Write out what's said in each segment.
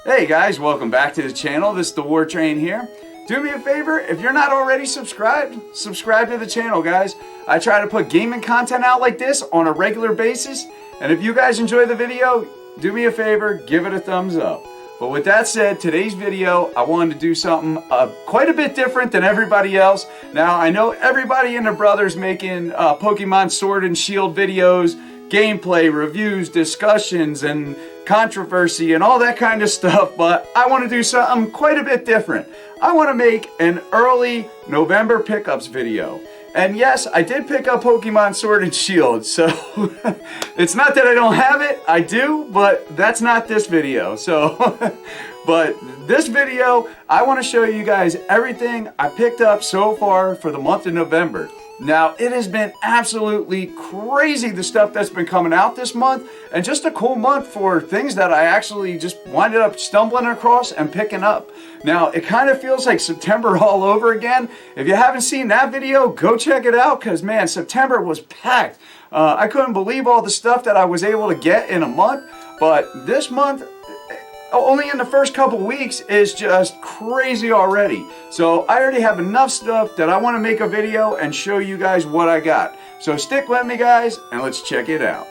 Hey guys, welcome back to the channel. This is the War Train here. Do me a favor, if you're not already subscribed, subscribe to the channel, guys. I try to put gaming content out like this on a regular basis, and if you guys enjoy the video, do me a favor, give it a thumbs up. But with that said, today's video, I wanted to do something quite a bit different than everybody else. Now, I know everybody and their brother's making Pokemon Sword and Shield videos, gameplay, reviews, discussions, and controversy and all that kind of stuff, but I want to do something quite a bit different. I want to make an early November pickups video. And yes, I did pick up Pokemon Sword and Shield, so it's not that I don't have it, I do, but that's not this video. So, but this video, I want to show you guys everything I picked up so far for the month of November. Now, it has been absolutely crazy, the stuff that's been coming out this month, and just a cool month for things that I actually just winded up stumbling across and picking up. Now, it kind of feels like September all over again. If you haven't seen that video, go check it out, because man, September was packed. I couldn't believe all the stuff that I was able to get in a month, but this month, only in the first couple weeks, is just crazy already. So I already have enough stuff that I want to make a video and show you guys what I got. So stick with me, guys, and let's check it out.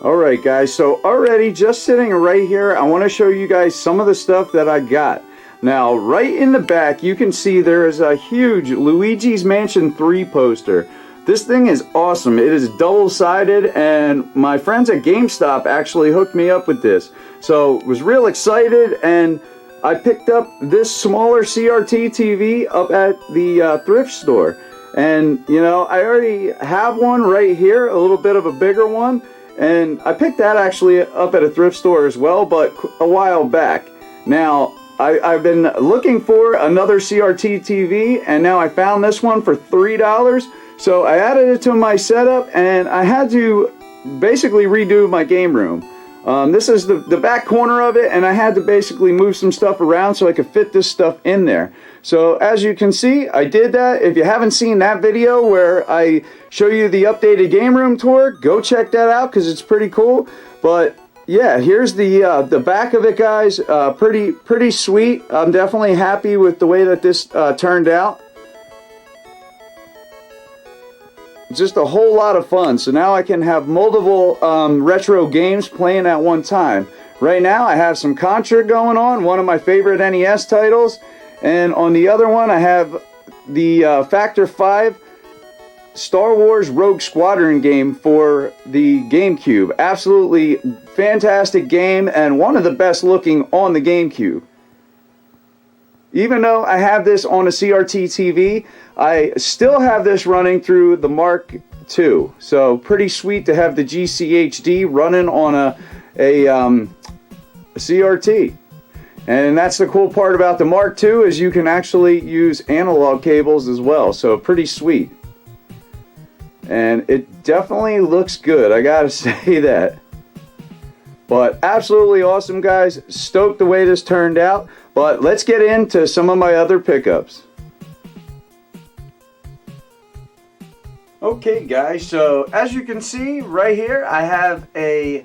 Alright guys, so already just sitting right here, I want to show you guys some of the stuff that I got. Now, right in the back, you can see there is a huge Luigi's Mansion 3 poster. This thing is awesome. It is double-sided, and my friends at GameStop actually hooked me up with this. So, was real excited, and I picked up this smaller CRT TV up at the thrift store. And, you know, I already have one right here, a little bit of a bigger one, and I picked that actually up at a thrift store as well, but a while back. Now, I've been looking for another CRT TV, and now I found this one for $3. So I added it to my setup, and I had to basically redo my game room. This is the back corner of it, and I had to basically move some stuff around so I could fit this stuff in there. So as you can see, I did that. If you haven't seen that video where I show you the updated game room tour, go check that out because it's pretty cool. But yeah, here's the back of it, guys. Pretty sweet. I'm definitely happy with the way that this turned out. Just a whole lot of fun. So now I can have multiple retro games playing at one time. Right now I have some Contra going on, one of my favorite NES titles, and on the other one I have the Factor 5 Star Wars Rogue Squadron game for the GameCube. Absolutely fantastic game, and one of the best looking on the GameCube. Even though I have this on a CRT TV, I still have this running through the Mark II. So pretty sweet to have the GCHD running on a CRT. And that's the cool part about the Mark II, is you can actually use analog cables as well. So pretty sweet. And it definitely looks good, I gotta say that. But absolutely awesome, guys. Stoked the way this turned out. But let's get into some of my other pickups. Okay guys, so as you can see right here, I have a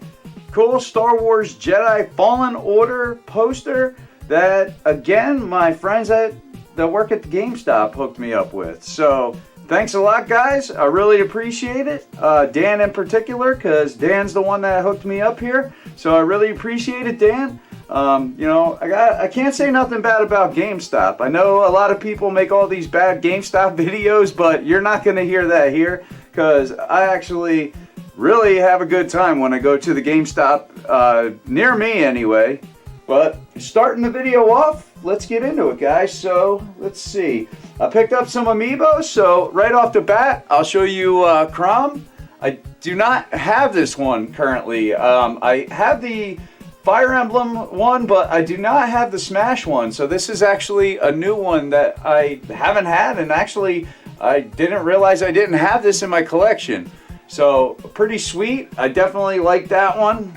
cool Star Wars Jedi Fallen Order poster that, again, my friends that work at the GameStop hooked me up with. So thanks a lot, guys. I really appreciate it. Dan in particular, because Dan's the one that hooked me up here. So I really appreciate it, Dan. You know, I can't say nothing bad about GameStop. I know a lot of people make all these bad GameStop videos, but you're not going to hear that here, because I actually really have a good time when I go to the GameStop, near me anyway. But starting the video off, let's get into it, guys. So let's see. I picked up some amiibos, so right off the bat, I'll show you Chrom. I do not have this one currently. I have the Fire Emblem one, but I do not have the Smash one. So this is actually a new one that I haven't had, and actually I didn't realize I didn't have this in my collection. So pretty sweet. I definitely like that one.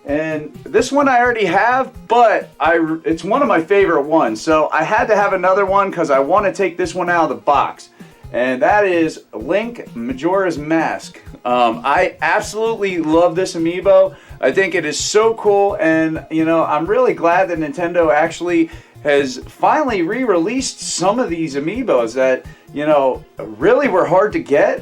And this one I already have, but it's one of my favorite ones. So I had to have another one because I want to take this one out of the box. And that is Link Majora's Mask. I absolutely love this amiibo. I think it is so cool, and you know, I'm really glad that Nintendo actually has finally re-released some of these amiibos that, you know, really were hard to get.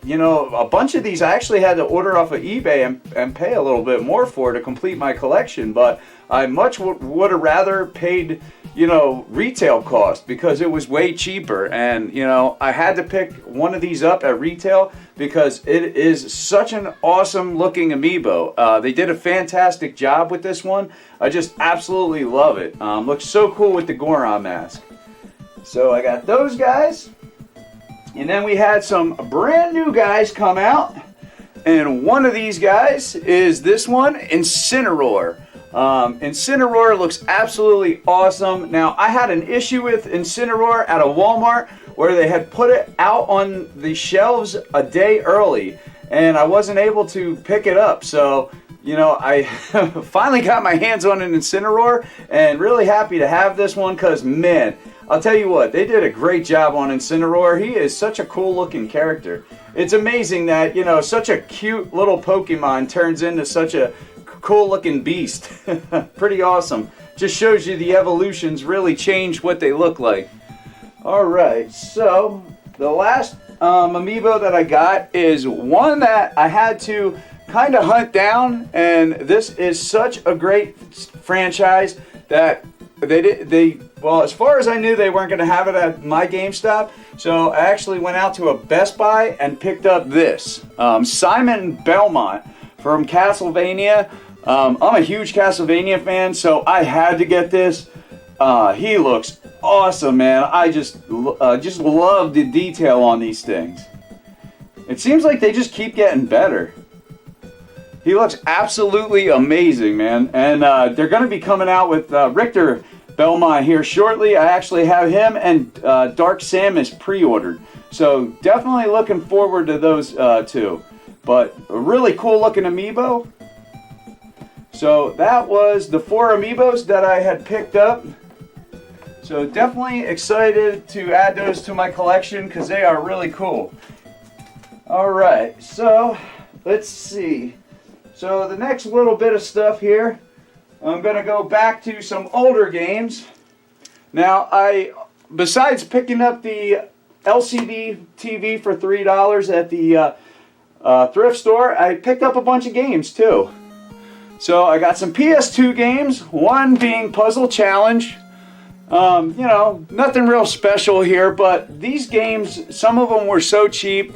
You know, a bunch of these I actually had to order off of eBay and pay a little bit more for to complete my collection, but I much would have rather paid, you know, retail cost because it was way cheaper. And, you know, I had to pick one of these up at retail because it is such an awesome looking amiibo. They did a fantastic job with this one. I just absolutely love it. Looks so cool with the Goron mask. So I got those guys. And then we had some brand new guys come out. And one of these guys is this one, Incineroar. Incineroar looks absolutely awesome. Now, I had an issue with Incineroar at a Walmart where they had put it out on the shelves a day early and I wasn't able to pick it up. So, you know, I finally got my hands on an Incineroar and really happy to have this one because, man, I'll tell you what, they did a great job on Incineroar. He is such a cool looking character. It's amazing that, you know, such a cute little Pokemon turns into such a cool looking beast. Pretty awesome. Just shows you the evolutions really changed what they look like. Alright, so the last amiibo that I got is one that I had to kind of hunt down, and this is such a great franchise that well, as far as I knew, they weren't going to have it at my GameStop, so I actually went out to a Best Buy and picked up this Simon Belmont from Castlevania. I'm a huge Castlevania fan, so I had to get this. He looks awesome, man. I just love the detail on these things. It seems like they just keep getting better. He looks absolutely amazing, man. And they're going to be coming out with Richter Belmont here shortly. I actually have him and Dark Samus pre-ordered. So definitely looking forward to those two. But a really cool looking amiibo. So that was the 4 amiibos that I had picked up. So definitely excited to add those to my collection because they are really cool. Alright, so let's see. So the next little bit of stuff here, I'm going to go back to some older games. Now, besides picking up the LCD TV for $3 at the thrift store, I picked up a bunch of games too. So I got some PS2 games, one being Puzzle Challenge. You know, nothing real special here, but these games, some of them were so cheap,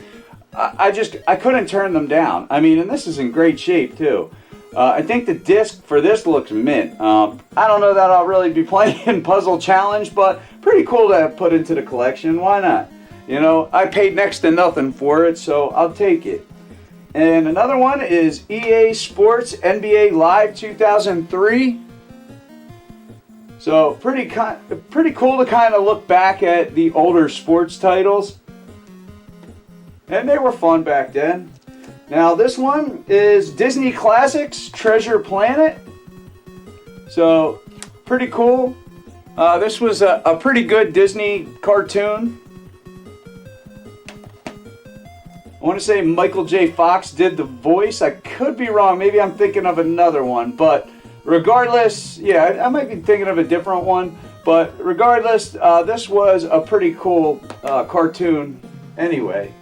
I couldn't turn them down. I mean, and this is in great shape too. I think the disc for this looks mint. I don't know that I'll really be playing Puzzle Challenge, but pretty cool to have put into the collection. Why not? You know, I paid next to nothing for it, so I'll take it. And another one is EA Sports NBA Live 2003. So pretty cool to kind of look back at the older sports titles. And they were fun back then. Now this one is Disney Classics Treasure Planet. So pretty cool. This was a pretty good Disney cartoon. I want to say Michael J. Fox did the voice. I could be wrong. Maybe I'm thinking of another one. But regardless, yeah, I might be thinking of a different one. But regardless, this was a pretty cool cartoon anyway.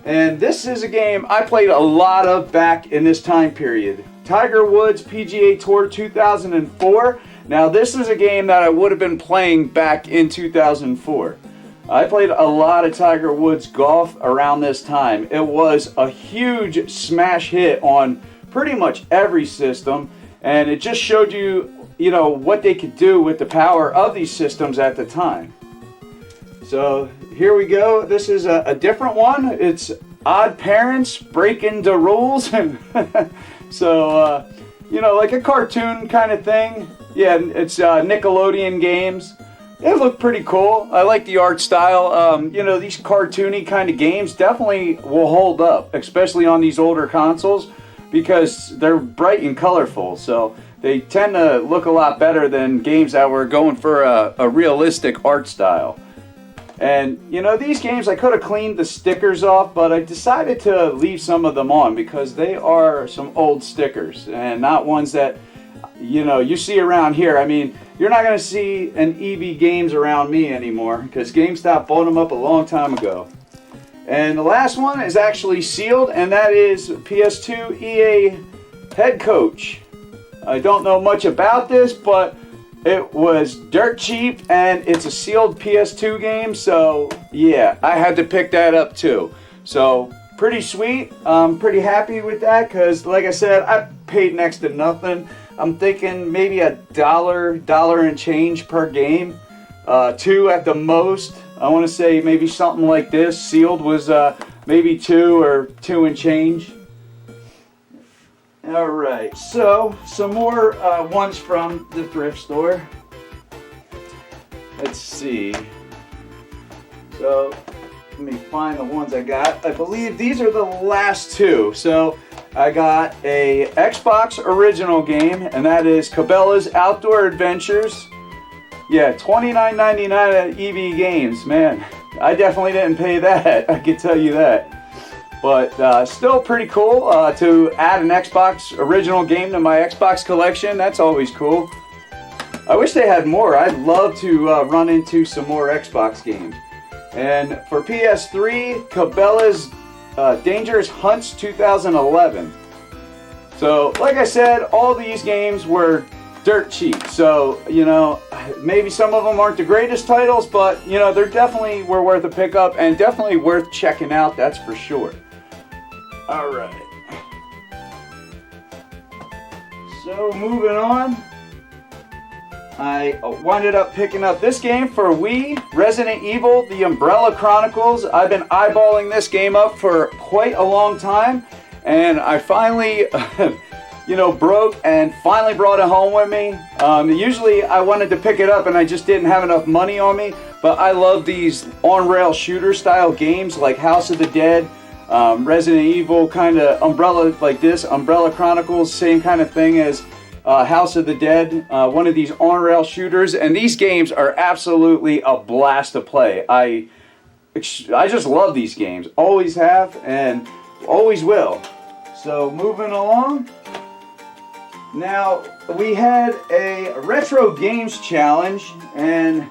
And this is a game I played a lot of back in this time period. Tiger Woods PGA Tour 2004. Now this is a game that I would have been playing back in 2004. I played a lot of Tiger Woods golf around this time. It was a huge smash hit on pretty much every system, and it just showed you, you know, what they could do with the power of these systems at the time. So here we go. This is a different one. It's Odd Parents Breaking the Rules. So, you know, like a cartoon kind of thing. Yeah, it's Nickelodeon games. It looked pretty cool. I like the art style. You know, these cartoony kind of games definitely will hold up, especially on these older consoles, because they're bright and colorful. So they tend to look a lot better than games that were going for a realistic art style. And you know, these games I could have cleaned the stickers off, but I decided to leave some of them on because they are some old stickers and not ones that, you know, you see around here. I mean, you're not going to see an EB Games around me anymore because GameStop bought them up a long time ago. And the last one is actually sealed, and that is PS2 EA Head Coach. I don't know much about this, but it was dirt cheap, and it's a sealed PS2 game, so yeah, I had to pick that up too. So pretty sweet. I'm pretty happy with that because, like I said, I paid next to nothing. I'm thinking maybe $1 and change per game, $2 at the most. I want to say maybe something like this. Sealed was maybe $2 or $2 and change. All right, so some more ones from the thrift store. Let's see. So let me find the ones I got. I believe these are the last two. So I got a Xbox original game, and that is Cabela's Outdoor Adventures. Yeah, $29.99 at EB Games. Man, I definitely didn't pay that. I can tell you that. But still pretty cool to add an Xbox original game to my Xbox collection. That's always cool. I wish they had more. I'd love to run into some more Xbox games. And for PS3, Cabela's Dangerous Hunts 2011. So, like I said, all these games were dirt cheap. So, you know, maybe some of them aren't the greatest titles, but, you know, they're definitely were worth a pickup and definitely worth checking out, that's for sure. All right. So, moving on. I winded up picking up this game for Wii, Resident Evil, The Umbrella Chronicles. I've been eyeballing this game up for quite a long time, and I finally, you know, broke and finally brought it home with me. Usually I wanted to pick it up and I just didn't have enough money on me, but I love these on-rail shooter style games like House of the Dead, Resident Evil, kind of Umbrella like this, Umbrella Chronicles, same kind of thing as House of the Dead, one of these on-rail shooters, and these games are absolutely a blast to play. I just love these games, always have and always will. So moving along, now we had a retro games challenge, and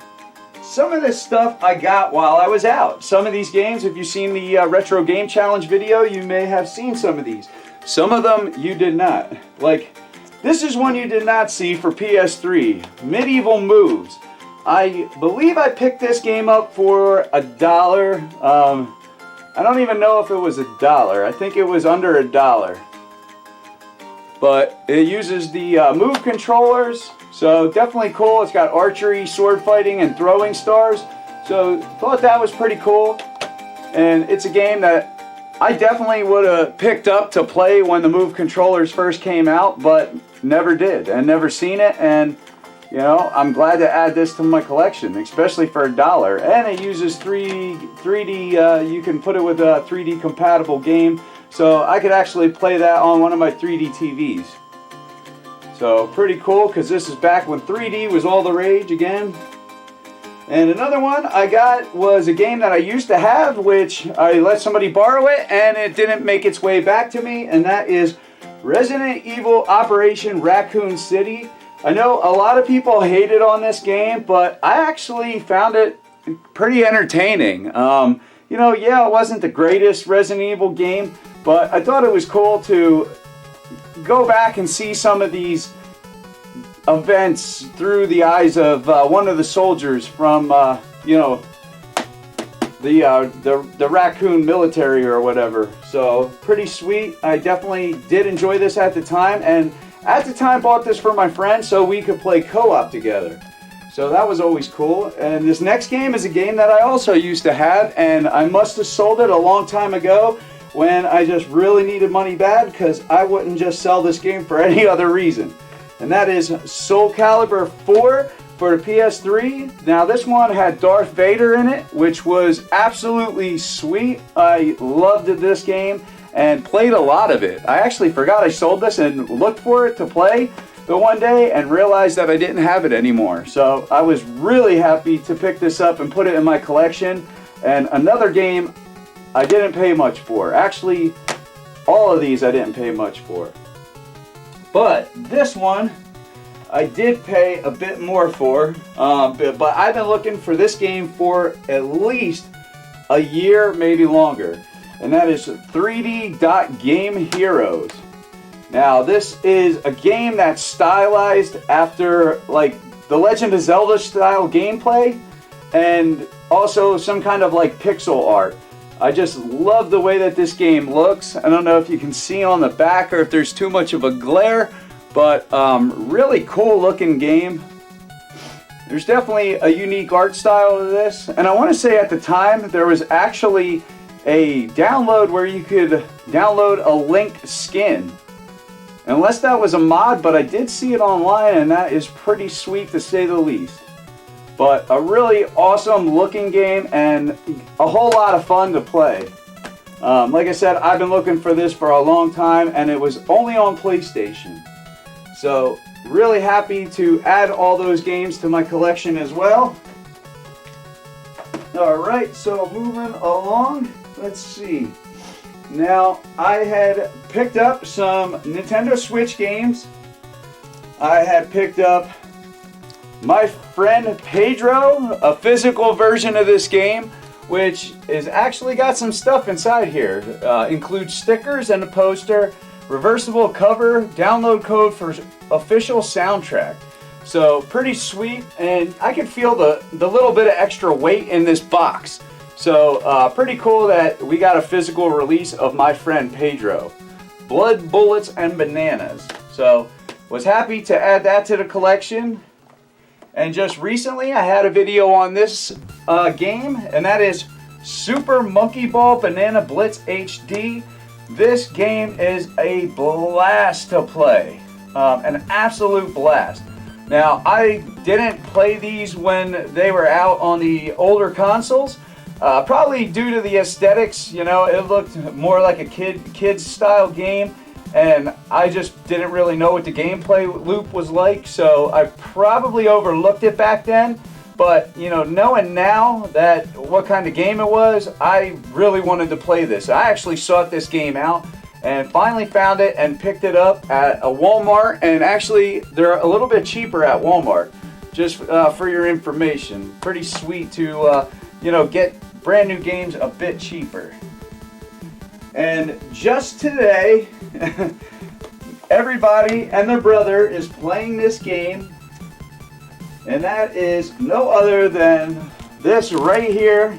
some of this stuff I got while I was out. Some of these games, if you've seen the retro game challenge video, you may have seen some of these. Some of them you did not. Like, this is one you did not see for PS3, Medieval Moves. I believe I picked this game up for $1. I don't even know if it was $1. I think it was under $1. But it uses the Move controllers, so definitely cool. It's got archery, sword fighting, and throwing stars. So thought that was pretty cool. And it's a game that I definitely would have picked up to play when the Move controllers first came out, but never did and never seen it. And you know, I'm glad to add this to my collection, especially for $1. And it uses 3D, you can put it with a 3D compatible game. So I could actually play that on one of my 3D TVs. So pretty cool, because this is back when 3D was all the rage again. And another one I got was a game that I used to have, which I let somebody borrow it, and it didn't make its way back to me. And that is Resident Evil Operation Raccoon City. I know a lot of people hated on this game, but I actually found it pretty entertaining. You know, yeah, it wasn't the greatest Resident Evil game, but I thought it was cool to go back and see some of these events through the eyes of one of the soldiers from, you know, the raccoon military or whatever. So pretty sweet. I definitely did enjoy this at the time, and at the time bought this for my friend so we could play co-op together. So that was always cool. And this next game is a game that I also used to have, and I must have sold it a long time ago when I just really needed money bad, because I wouldn't just sell this game for any other reason. And that is Soul Calibur 4 for the PS3. Now this one had Darth Vader in it, which was absolutely sweet. I loved this game, and played a lot of it. I actually forgot I sold this and looked for it to play the one day and realized that I didn't have it anymore. So I was really happy to pick this up and put it in my collection. And another game I didn't pay much for. Actually, all of these I didn't pay much for. But this one I did pay a bit more for. But I've been looking for this game for at least a year, maybe longer. And that is 3D Dot Game Heroes. Now, this is a game that's stylized after like the Legend of Zelda style gameplay and also some kind of like pixel art. I just love the way that this game looks. I don't know if you can see on the back or if there's too much of a glare, but really cool looking game. There's definitely a unique art style to this. And I want to say at the time there was actually a download where you could download a Link skin. Unless that was a mod, but I did see it online and that is pretty sweet to say the least. But a really awesome looking game and a whole lot of fun to play. Like I said, I've been looking for this for a long time and it was only on PlayStation. So really happy to add all those games to my collection as well. Alright, so moving along, let's see. Now, I had picked up some Nintendo Switch games. I had picked up My Friend Pedro, a physical version of this game, which is actually got some stuff inside here. Includes stickers and a poster, reversible cover, download code for official soundtrack. So pretty sweet, and I can feel the little bit of extra weight in this box. So pretty cool that we got a physical release of My Friend Pedro. Blood, Bullets, and Bananas. So was happy to add that to the collection. And just recently I had a video on this game, and that is Super Monkey Ball Banana Blitz HD. This game is a blast to play. An absolute blast. Now, I didn't play these when they were out on the older consoles. Probably due to the aesthetics, you know, it looked more like a kid's style game, and I just didn't really know what the gameplay loop was like, so I probably overlooked it back then. But, you know, knowing now that what kind of game it was, I really wanted to play this. I actually sought this game out and finally found it and picked it up at a Walmart, and actually they're a little bit cheaper at Walmart, just for your information. Pretty sweet to, you know, get brand new games a bit cheaper. And just today, everybody and their brother is playing this game, and that is no other than this right here,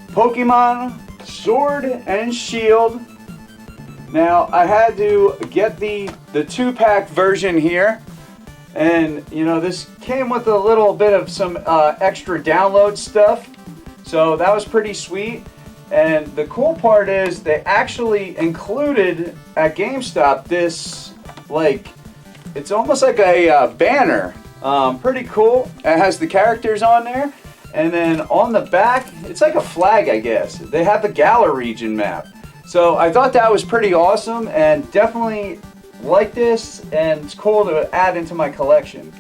Pokemon Sword and Shield. Now, I had to get the 2-pack version here, and you know, this came with a little bit of some extra download stuff. So that was pretty sweet, and the cool part is they actually included at GameStop this, like, it's almost like a banner. Pretty cool. It has the characters on there, and then on the back, it's like a flag, I guess. They have the Galar region map. So I thought that was pretty awesome, and definitely like this, and it's cool to add into my collection.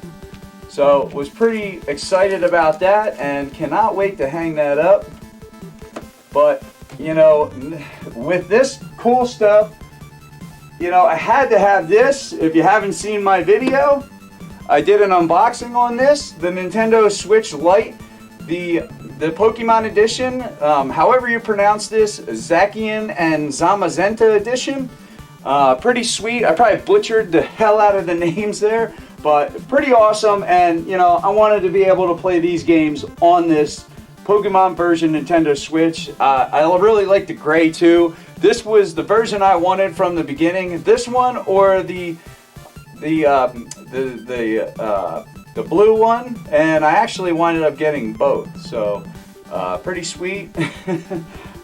So was pretty excited about that and cannot wait to hang that up. But, you know, with this cool stuff, you know, I had to have this. If you haven't seen my video, I did an unboxing on this, the Nintendo Switch Lite, the Pokemon edition, however you pronounce this, Zacian and Zamazenta edition. Pretty sweet. I probably butchered the hell out of the names there. But pretty awesome, and you know, I wanted to be able to play these games on this Pokemon version Nintendo Switch. I really like the gray too. This was the version I wanted from the beginning. This one or the blue one, and I actually winded up getting both. So pretty sweet.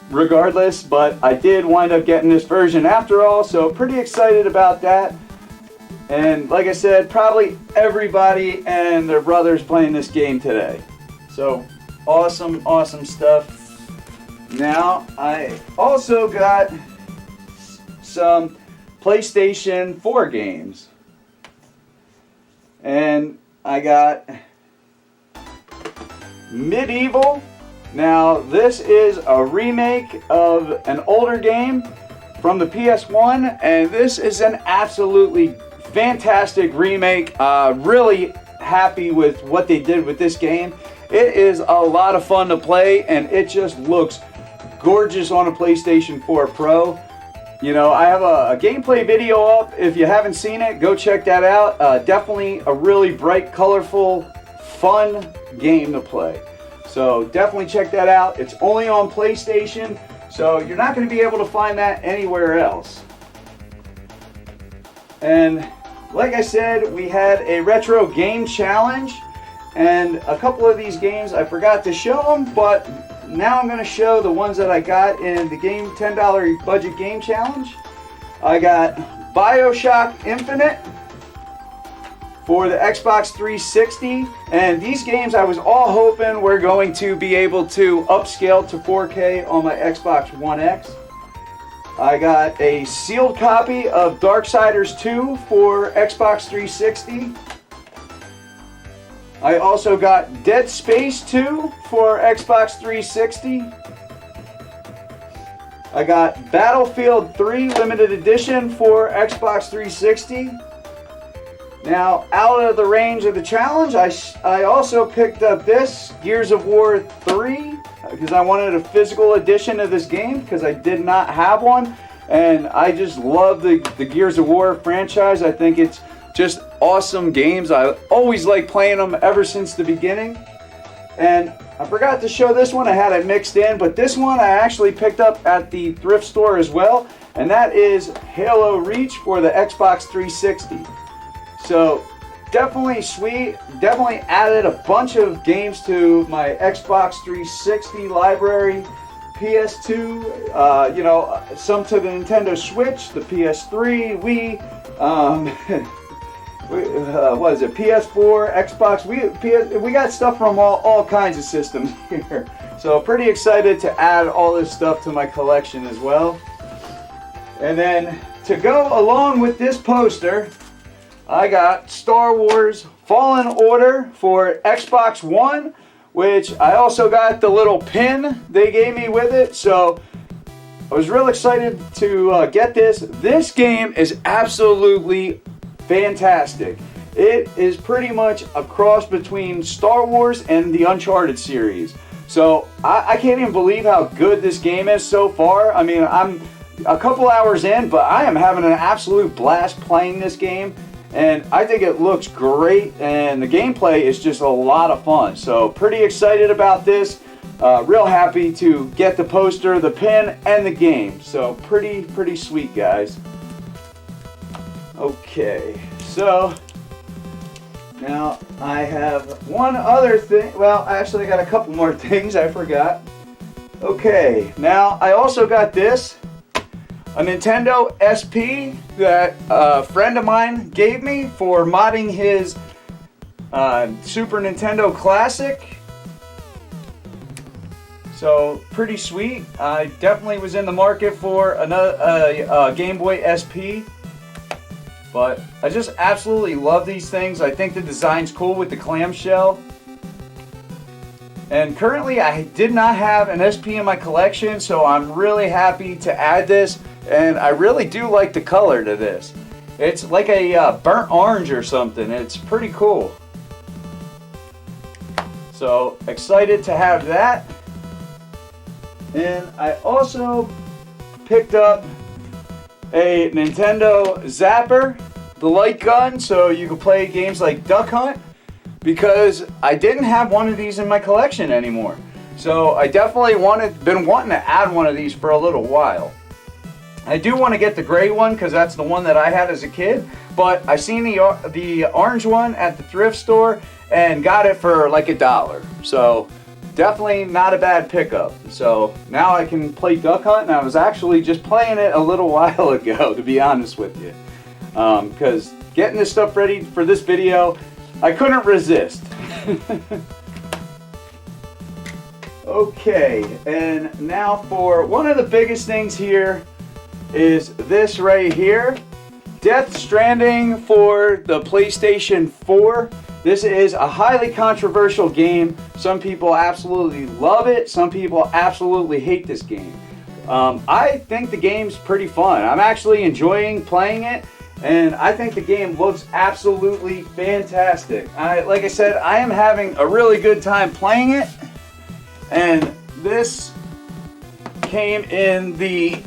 Regardless, but I did wind up getting this version after all, so pretty excited about that. And like I said, probably everybody and their brothers playing this game today. So awesome, awesome stuff. Now, I also got some PlayStation 4 games. And I got Medieval. Now this is a remake of an older game from the PS1, and this is an absolutely fantastic remake. Really happy with what they did with this game. It is a lot of fun to play, and it just looks gorgeous on a PlayStation 4 Pro. You know, I have a gameplay video up. If you haven't seen it, go check that out. Definitely a really bright, colorful, fun game to play. So definitely check that out. It's only on PlayStation, so you're not going to be able to find that anywhere else. And like I said, we had a retro game challenge, and a couple of these games I forgot to show them, but now I'm going to show the ones that I got in the game $10 budget game challenge. I got BioShock Infinite for the Xbox 360, and these games I was all hoping were going to be able to upscale to 4K on my Xbox One X. I got a sealed copy of Darksiders 2 for Xbox 360. I also got Dead Space 2 for Xbox 360. I got Battlefield 3 Limited Edition for Xbox 360. Now, out of the range of the challenge, I also picked up this, Gears of War 3, because I wanted a physical edition of this game, because I did not have one. And I just love the Gears of War franchise. I think it's just awesome games. I always like playing them ever since the beginning. And I forgot to show this one. I had it mixed in, but this one I actually picked up at the thrift store as well. And that is Halo Reach for the Xbox 360. So definitely sweet. Definitely added a bunch of games to my Xbox 360 library. PS2, you know, some to the Nintendo Switch, the PS3, Wii, what is it, PS4, Xbox, we got stuff from all kinds of systems here. So pretty excited to add all this stuff to my collection as well. And then to go along with this poster, I got Star Wars Fallen Order for Xbox One, which I also got the little pin they gave me with it. So I was real excited to get this. This game is absolutely fantastic. It is pretty much a cross between Star Wars and the Uncharted series. So I can't even believe how good this game is so far. I mean, I'm a couple hours in, but I am having an absolute blast playing this game. And I think it looks great, and the gameplay is just a lot of fun. So pretty excited about this. Real happy to get the poster, the pin, and the game. So pretty sweet, guys. Okay, so now I have one other thing. Well, actually I got a couple more things I forgot. Okay, now I also got this. A Nintendo SP that a friend of mine gave me for modding his Super Nintendo Classic. So pretty sweet. I definitely was in the market for another Game Boy SP. But I just absolutely love these things. I think the design's cool with the clamshell. And currently I did not have an SP in my collection, so I'm really happy to add this. And I really do like the color to this. It's like a burnt orange or something. It's pretty cool. So excited to have that. And I also picked up a Nintendo Zapper, the light gun, so you can play games like Duck Hunt, because I didn't have one of these in my collection anymore. So I definitely been wanting to add one of these for a little while. I do want to get the gray one because that's the one that I had as a kid, but I seen the orange one at the thrift store and got it for like $1. So definitely not a bad pickup. So now I can play Duck Hunt, and I was actually just playing it a little while ago, to be honest with you, because getting this stuff ready for this video, I couldn't resist. Okay, and now for one of the biggest things here is this right here. Death Stranding for the PlayStation 4. This is a highly controversial game. Some people absolutely love it. Some people absolutely hate this game. I think the game's pretty fun. I'm actually enjoying playing it, and I think the game looks absolutely fantastic. Like I said, I am having a really good time playing it, and this came in the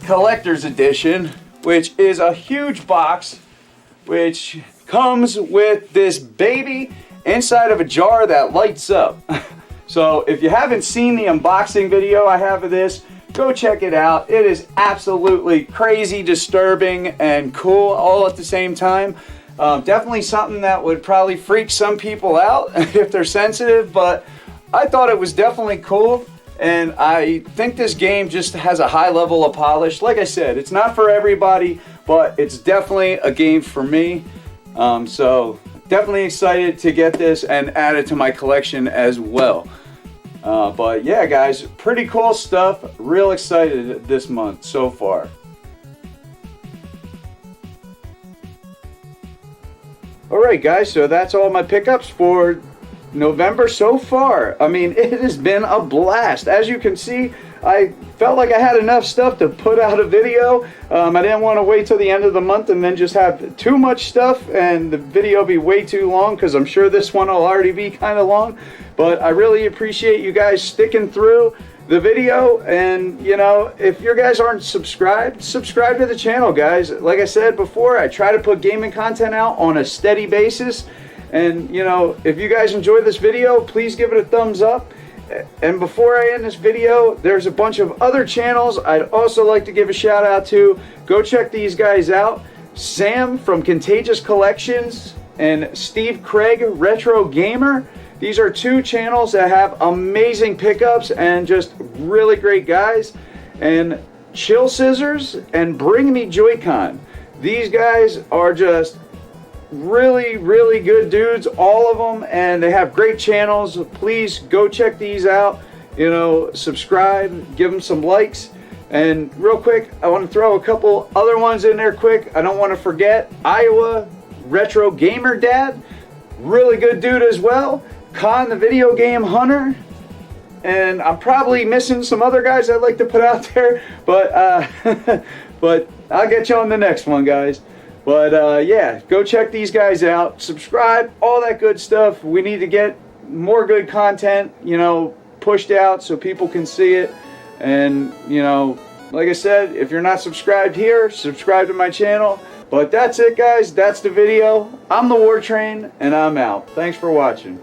collector's edition, which is a huge box, which comes with this baby inside of a jar that lights up. So if you haven't seen the unboxing video I have of this, go check it out. It is absolutely crazy, disturbing, and cool all at the same time. Definitely something that would probably freak some people out if they're sensitive, but I thought it was definitely cool. And I think this game just has a high level of polish. Like I said, it's not for everybody, but it's definitely a game for me. So definitely excited to get this and add it to my collection as well. But yeah, guys, pretty cool stuff. Real excited this month so far. Alright guys, so that's all my pickups for November so far. I mean, it has been a blast. As you can see, I felt like I had enough stuff to put out a video. I didn't want to wait till the end of the month and then just have too much stuff and the video be way too long, because I'm sure this one will already be kind of long. But I really appreciate you guys sticking through the video, and you know, if you guys aren't subscribed, subscribe to the channel, guys. Like I said before, I try to put gaming content out on a steady basis. And you know, if you guys enjoyed this video, please give it a thumbs up. And before I end this video, there's a bunch of other channels I'd also like to give a shout out to. Go check these guys out. Sam from Contagious Collections and Steve Craig Retro Gamer. These are two channels that have amazing pickups and just really great guys. And Chill Scissors and Bring Me Joy-Con. These guys are just really good dudes, all of them, and they have great channels. Please go check these out. You know, subscribe, give them some likes. And real quick, I want to throw a couple other ones in there quick. I don't want to forget Iowa Retro Gamer Dad, really good dude as well. Con the Video Game Hunter, and I'm probably missing some other guys I'd like to put out there, but but I'll get you on the next one, guys. But yeah, go check these guys out, subscribe, all that good stuff. We need to get more good content, you know, pushed out so people can see it. And you know, like I said, if you're not subscribed here, subscribe to my channel. But that's it, guys. That's the video. I'm the War Train, and I'm out. Thanks for watching.